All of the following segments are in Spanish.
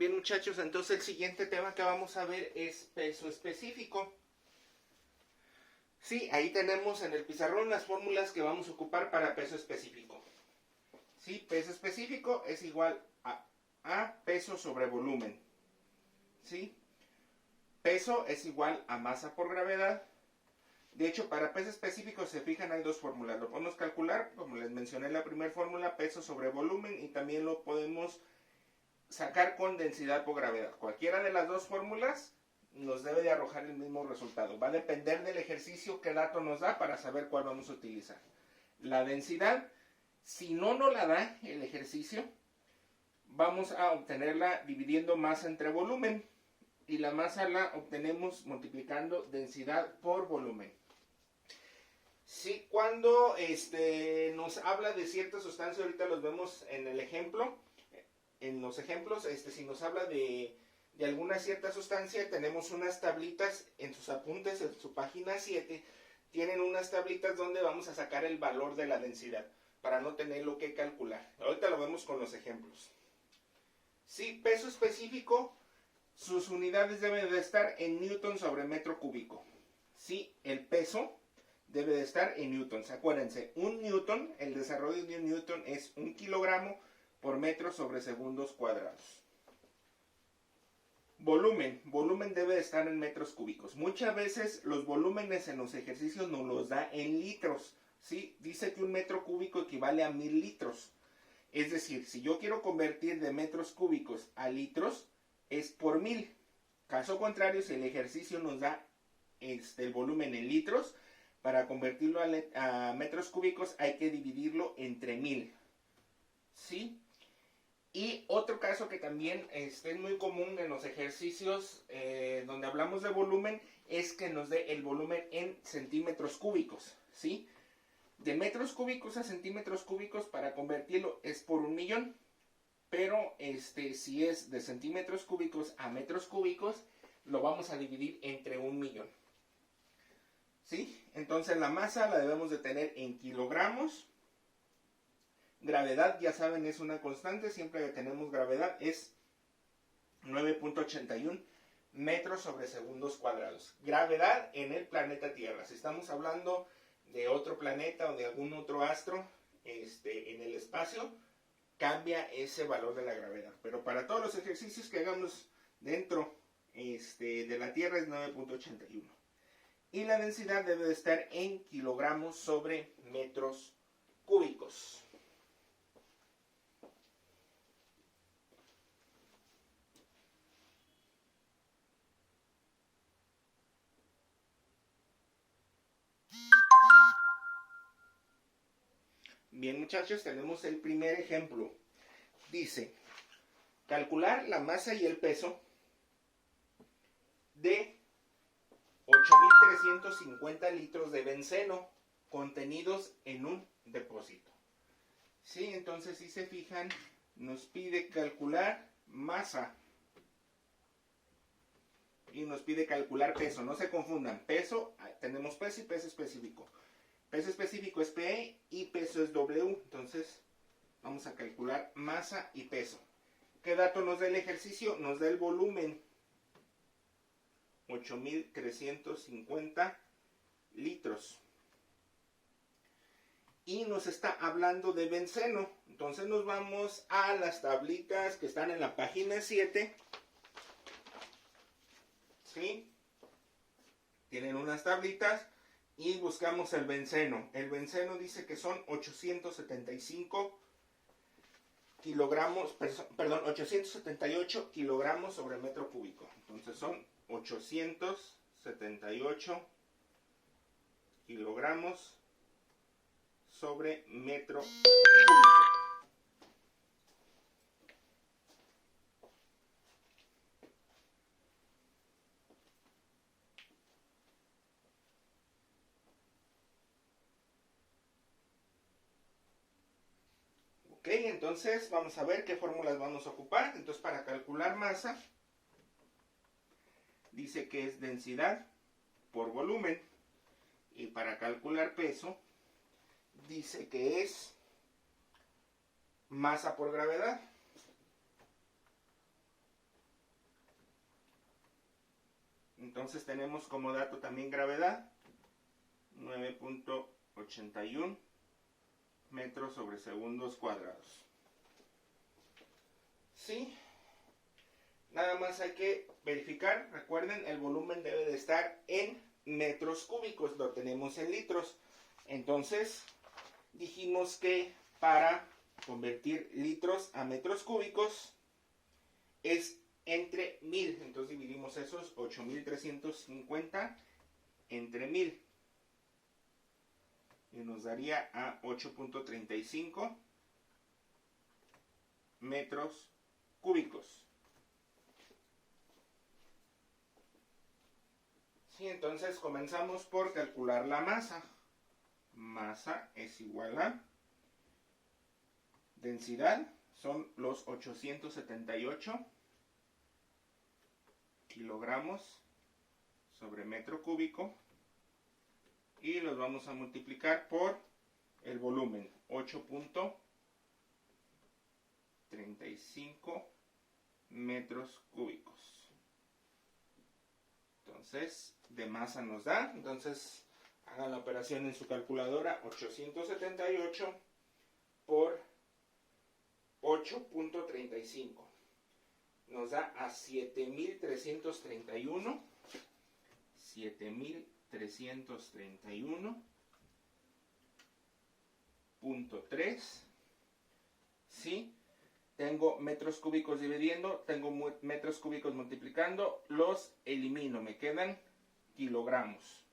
Bien, muchachos, entonces el siguiente tema que vamos a ver es peso específico. Sí, ahí tenemos en el pizarrón las fórmulas que vamos a ocupar para peso específico. Sí, peso específico es igual a peso sobre volumen. Sí, peso es igual a masa por gravedad. De hecho, para peso específico, se fijan, hay dos fórmulas. Lo podemos calcular, como les mencioné en la primera fórmula, peso sobre volumen, y también lo podemos sacar con densidad por gravedad. Cualquiera de las dos fórmulas nos debe de arrojar el mismo resultado. Va a depender del ejercicio qué dato nos da para saber cuál vamos a utilizar. La densidad, si no nos la da el ejercicio, vamos a obtenerla dividiendo masa entre volumen. Y la masa la obtenemos multiplicando densidad por volumen. Sí, cuando nos habla de cierta sustancia, ahorita los vemos en el ejemplo, en los ejemplos, si nos habla de alguna cierta sustancia, tenemos unas tablitas en sus apuntes, en su página 7, tienen unas tablitas donde vamos a sacar el valor de la densidad, para no tenerlo que calcular. Ahorita lo vemos con los ejemplos. Sí, peso específico, sus unidades deben de estar en newton sobre metro cúbico. Sí, el peso debe de estar en newtons. Acuérdense, un newton, el desarrollo de un newton es 1 kilogramo por metro sobre segundos cuadrados. Volumen debe de estar en metros cúbicos. Muchas veces los volúmenes en los ejercicios nos los da en litros. ¿Sí? Dice que un metro cúbico equivale a 1000 litros. Es decir, si yo quiero convertir de metros cúbicos a litros, es por 1000. Caso contrario, si el ejercicio nos da el volumen en litros, para convertirlo a metros cúbicos hay que dividirlo entre 1000. ¿Sí? Y otro caso que también es muy común en los ejercicios donde hablamos de volumen es que nos dé el volumen en centímetros cúbicos. ¿Sí? De metros cúbicos a centímetros cúbicos, para convertirlo es por 1.000.000. Pero si es de centímetros cúbicos a metros cúbicos, lo vamos a dividir entre 1.000.000. ¿Sí? Entonces la masa la debemos de tener en kilogramos. Gravedad, ya saben, es una constante. Siempre que tenemos gravedad es 9.81 metros sobre segundos cuadrados. Gravedad en el planeta Tierra. Si estamos hablando de otro planeta o de algún otro astro en el espacio, cambia ese valor de la gravedad. Pero para todos los ejercicios que hagamos dentro de la Tierra es 9.81. Y la densidad debe de estar en kilogramos sobre metros cúbicos. Bien, muchachos, tenemos el primer ejemplo. Dice, calcular la masa y el peso de 8.350 litros de benceno contenidos en un depósito. Sí, entonces si se fijan, nos pide calcular masa y nos pide calcular peso. No se confundan, peso, tenemos peso y peso específico. Peso específico es PE y peso es W. Entonces vamos a calcular masa y peso. ¿Qué dato nos da el ejercicio? Nos da el volumen, 8.350 litros. Y nos está hablando de benceno. Entonces nos vamos a las tablitas que están en la página 7. ¿Sí? Tienen unas tablitas y buscamos el benceno. El benceno dice que son 875 kilogramos, perdón, 878 kilogramos sobre metro cúbico. Entonces son 878 kilogramos sobre metro cúbico. Ok, entonces vamos a ver qué fórmulas vamos a ocupar. Entonces, para calcular masa, dice que es densidad por volumen. Y para calcular peso, dice que es masa por gravedad. Entonces tenemos como dato también gravedad, 9.81 metros sobre segundos cuadrados. ¿Sí? Nada más hay que verificar, recuerden, el volumen debe de estar en metros cúbicos, lo tenemos en litros. Entonces, dijimos que para convertir litros a metros cúbicos es entre 1000. Entonces dividimos esos 8350 entre 1000. Y nos daría a 8.35 metros cúbicos. Sí, entonces comenzamos por calcular la masa. Masa es igual a densidad, son los 878 kilogramos sobre metro cúbico, y los vamos a multiplicar por el volumen, 8.35 metros cúbicos. Entonces, de masa nos da, entonces hagan la operación en su calculadora, 878 por 8.35 nos da a 7.331.3. ¿Sí? Tengo metros cúbicos dividiendo, tengo metros cúbicos multiplicando, los elimino, me quedan kilogramos.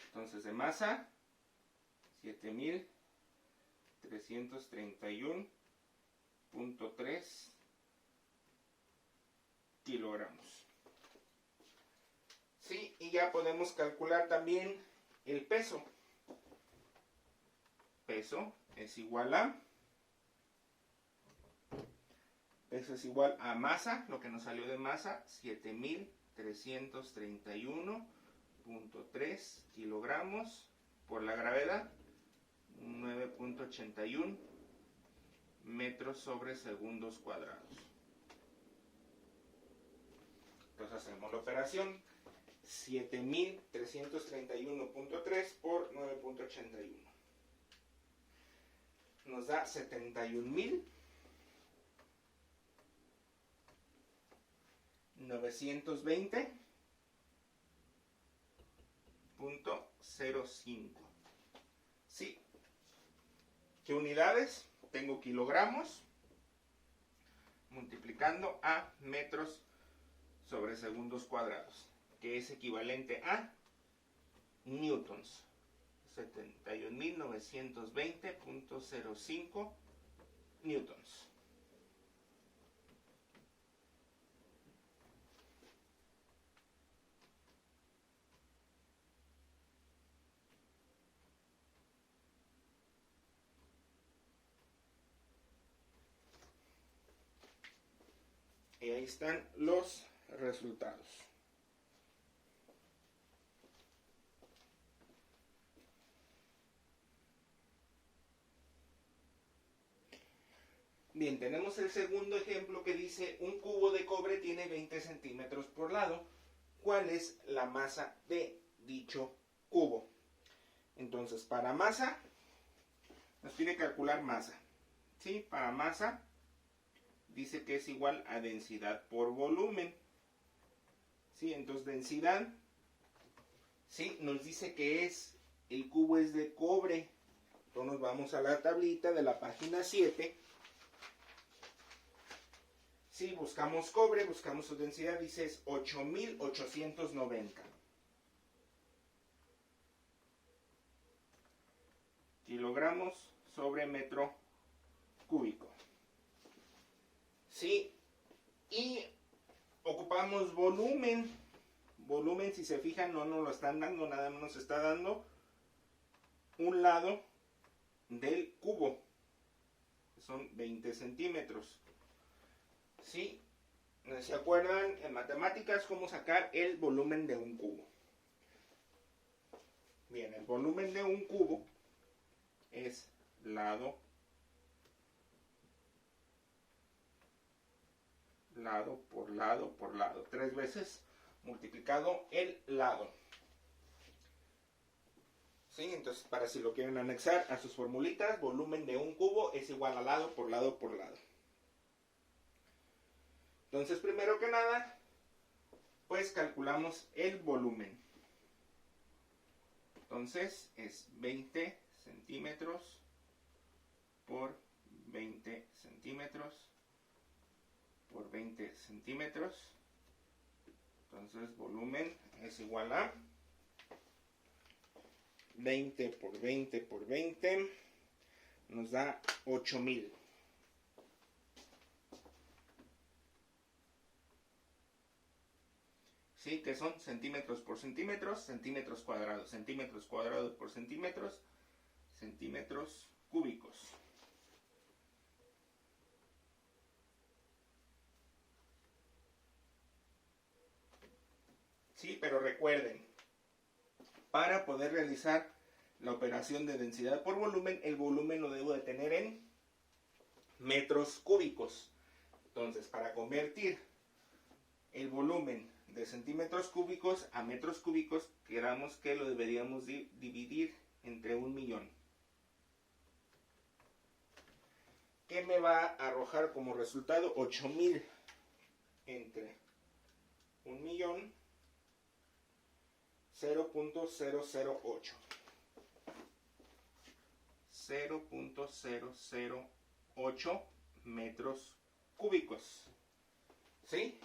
Entonces de masa, 7.331.3 kilogramos. Sí, y ya podemos calcular también el peso. Peso es igual a masa, lo que nos salió de masa, 7.331.3 kilogramos por la gravedad, 9.81 metros sobre segundos cuadrados. Entonces hacemos la operación, 7.331.3 por 9.81. Nos da 71.920.05. Sí. ¿Qué unidades? Tengo kilogramos multiplicando a metros sobre segundos cuadrados, que es equivalente a newtons. 71.920.05 newtons. Y ahí están los resultados. Bien, tenemos el segundo ejemplo que dice un cubo de cobre tiene 20 centímetros por lado. ¿Cuál es la masa de dicho cubo? Entonces, para masa, nos pide calcular masa. ¿Sí? Para masa, dice que es igual a densidad por volumen. ¿Sí? Entonces, densidad, ¿sí? Nos dice que el cubo es de cobre. Entonces, nos vamos a la tablita de la página 7. Si buscamos cobre, buscamos su densidad, dice es 8.890 kilogramos sobre metro cúbico. Sí, y ocupamos volumen. Volumen, si se fijan, no nos lo están dando, nada más nos está dando un lado del cubo. Son 20 centímetros. ¿Sí? ¿Se acuerdan en matemáticas cómo sacar el volumen de un cubo? Bien, el volumen de un cubo es lado lado por lado por lado. 3 veces multiplicado el lado. ¿Sí? Entonces, para si lo quieren anexar a sus formulitas, volumen de un cubo es igual a lado por lado por lado. Entonces, primero que nada, pues calculamos el volumen. Entonces, es 20 centímetros por 20 centímetros por 20 centímetros. Entonces, volumen es igual a 20 por 20 por 20 nos da 8000. ¿Sí? Que son centímetros por centímetros, centímetros cuadrados por centímetros, centímetros cúbicos. Sí, pero recuerden, para poder realizar la operación de densidad por volumen, el volumen lo debo de tener en metros cúbicos. Entonces, para convertir el volumen de centímetros cúbicos a metros cúbicos, quedamos que lo deberíamos dividir entre 1.000.000. ¿Qué me va a arrojar como resultado? 8000 entre 1.000.000, 0.008. 0.008 metros cúbicos. ¿Sí?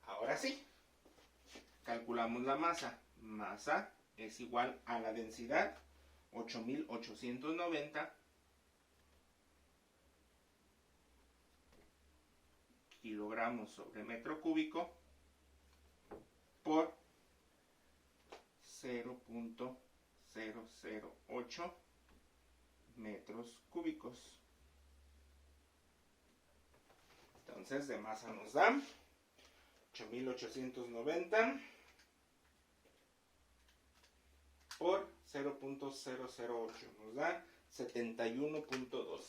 Ahora sí. Calculamos la masa. Masa es igual a la densidad, 8890 kilogramos sobre metro cúbico por 0.008 metros cúbicos. Entonces, de masa nos da 8890 por 0.008 nos da 71.12.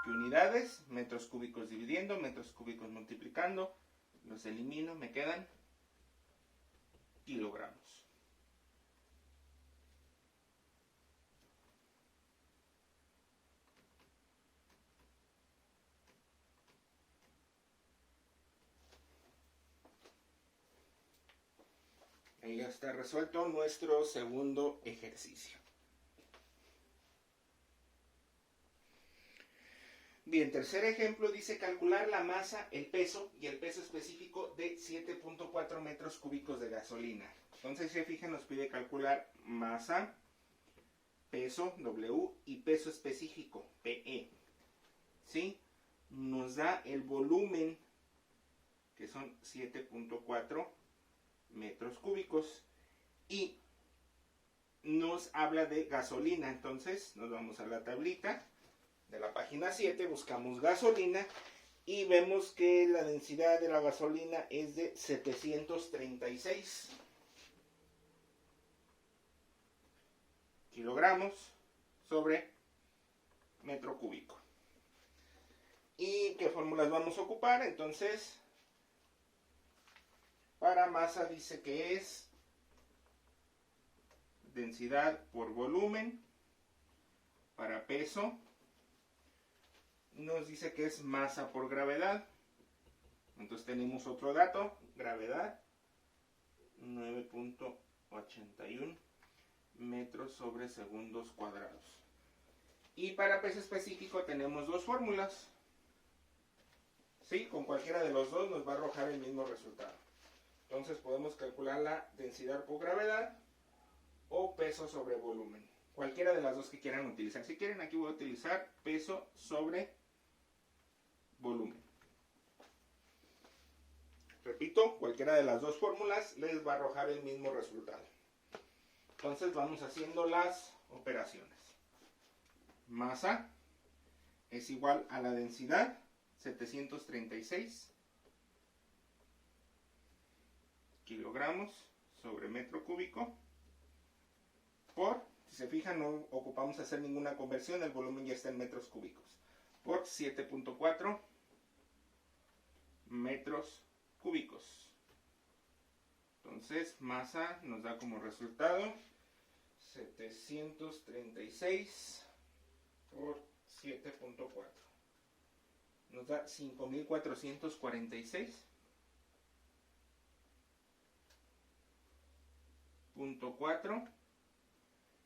¿Qué unidades? Metros cúbicos dividiendo, metros cúbicos multiplicando. Los elimino, me quedan kilogramos. Ahí ya está resuelto nuestro segundo ejercicio. Bien, tercer ejemplo dice calcular la masa, el peso y el peso específico de 7.4 metros cúbicos de gasolina. Entonces, si se fijan, nos pide calcular masa, peso, W, y peso específico, PE. ¿Sí? Nos da el volumen, que son 7.4 metros cúbicos, y nos habla de gasolina. Entonces, nos vamos a la tablita de la página 7, buscamos gasolina y vemos que la densidad de la gasolina es de 736 kilogramos sobre metro cúbico. ¿Y qué fórmulas vamos a ocupar? Entonces, para masa dice que es densidad por volumen. Para peso nos dice que es masa por gravedad. Entonces tenemos otro dato, gravedad 9.81 metros sobre segundos cuadrados. Y para peso específico tenemos dos fórmulas. ¿Sí? Con cualquiera de los dos nos va a arrojar el mismo resultado. Entonces podemos calcular la densidad por gravedad o peso sobre volumen. Cualquiera de las dos que quieran utilizar. Si quieren, aquí voy a utilizar peso sobre volumen. Repito, cualquiera de las dos fórmulas les va a arrojar el mismo resultado. Entonces vamos haciendo las operaciones. Masa es igual a la densidad, 736 kilogramos sobre metro cúbico por Si se fijan, no ocupamos hacer ninguna conversión, el volumen ya está en metros cúbicos. Por 7.4 metros cúbicos. Entonces, masa nos da como resultado 736 por 7.4. Nos da 5.446.4.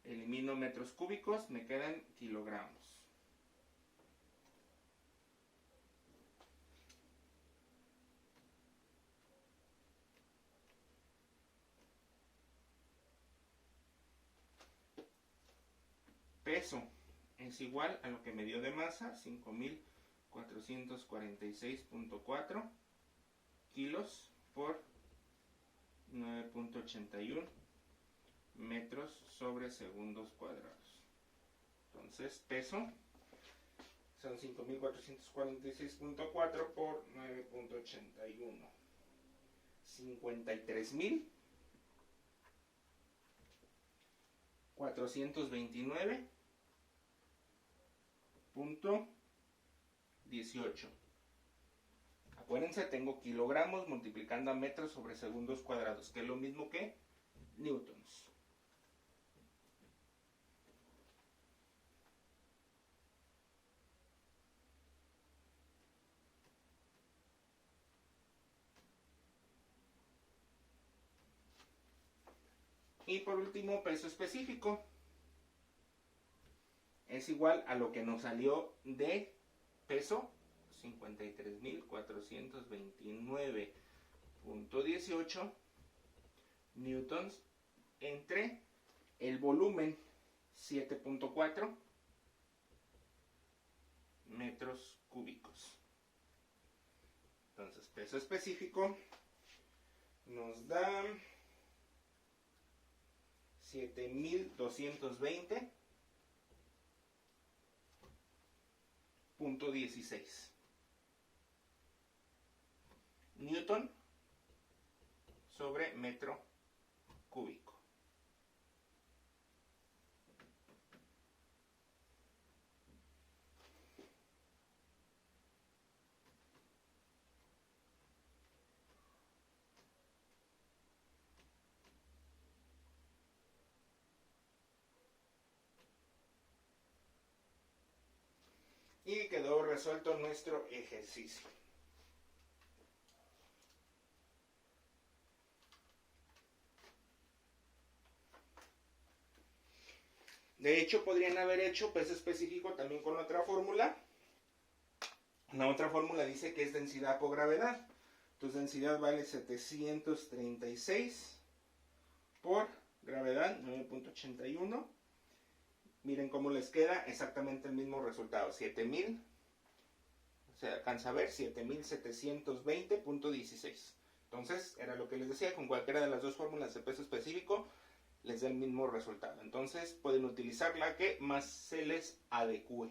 Elimino metros cúbicos, me quedan kilogramos. Peso es igual a lo que me dio de masa, 5.446.4 kilos por 9.81 metros sobre segundos cuadrados. Entonces, peso son 5.446.4 por 9.81. 53.429.18. Acuérdense, tengo kilogramos multiplicando a metros sobre segundos cuadrados, que es lo mismo que newtons. Y por último, peso específico. Es igual a lo que nos salió de peso, 53.429.18 newtons, entre el volumen, 7.4 metros cúbicos. Entonces, peso específico nos da 7.220.16 newton sobre metro cúbico. Y quedó resuelto nuestro ejercicio. De hecho, podrían haber hecho peso específico también con otra fórmula. La otra fórmula dice que es densidad por gravedad. Entonces, densidad vale 736 por gravedad, 9.81. Miren cómo les queda exactamente el mismo resultado, 7000, se alcanza a ver, 7720.16. Entonces, era lo que les decía, con cualquiera de las dos fórmulas de peso específico, les da el mismo resultado. Entonces, pueden utilizar la que más se les adecue.